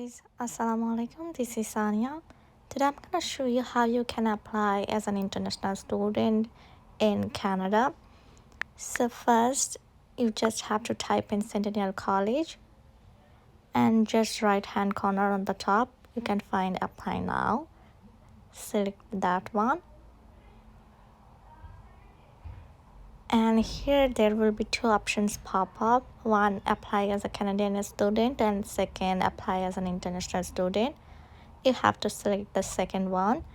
guys, Assalamualaikum. This is Sania. Today I'm gonna show you how you can apply as an international student in Canada. So first, you just have to type in Centennial College, and just right hand corner on the top you can find apply now. Select that one, and here there will be two options pop up. One, apply as a Canadian student, and second, apply as an international student. You have to select the second one,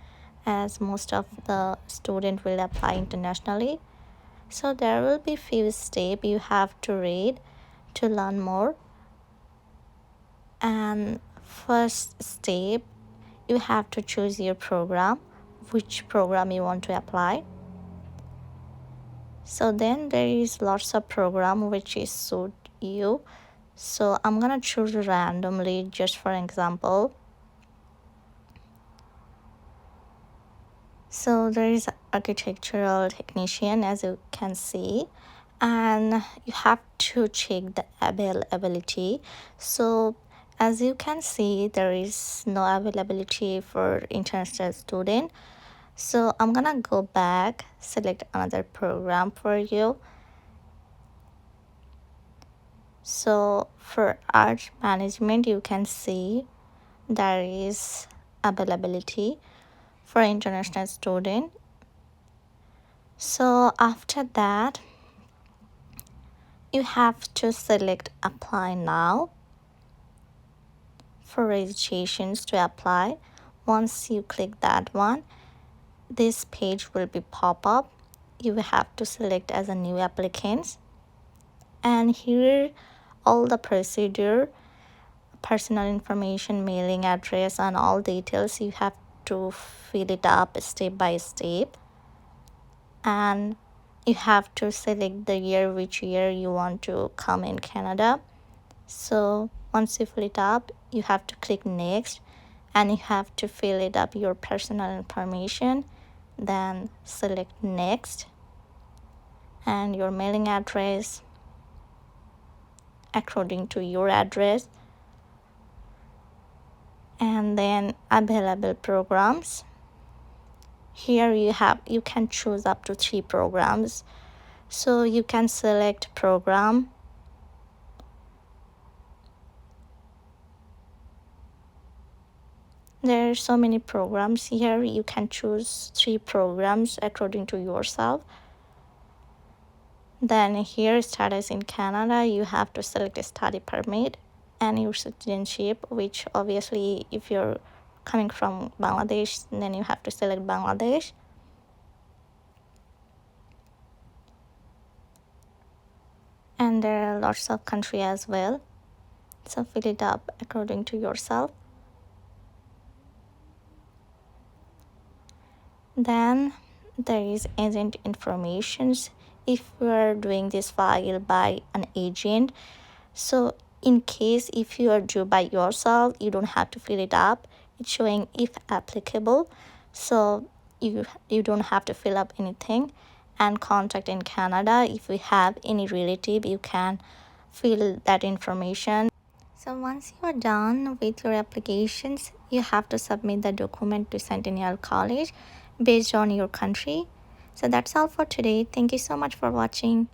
as most of the student will apply internationally. So there will be few steps you have to read to learn more. And first step, you have to choose your program, which program you want to apply. So then there is lots of program which is suit you. So I'm gonna choose randomly just for example. So there is architectural technician, as you can see, and you have to check the availability. So as you can see, there is no availability for international student. So I'm gonna go back, select another program for you. So for art management, you can see there is availability for international student. So after that, you have to select apply now for registrations to apply. Once you click that one, this page will be pop up. You will have to select as a new applicant, and here all the procedure, personal information, mailing address, and all details you have to fill it up step by step. And you have to select the year, which year you want to come in Canada. So once you fill it up, you have to click next, and you have to fill it up your personal information, then select next, and your mailing address according to your address, and then available programs. Here you can choose up to 3 programs, so you can select program. There are so many programs here. You can choose 3 programs according to yourself. Then here, status in Canada, you have to select a study permit and your citizenship, which obviously if you're coming from Bangladesh, then you have to select Bangladesh. And there are lots of country as well, so fill it up according to yourself. Then there is agent informations. If you are doing this file by an agent, so in case if you are due by yourself, you don't have to fill it up. It's showing if applicable, so you don't have to fill up anything. And contact in Canada, if you have any relative, you can fill that information. So once you are done with your applications, you have to submit the document to Centennial College based on your country. So that's all for today. Thank you so much for watching.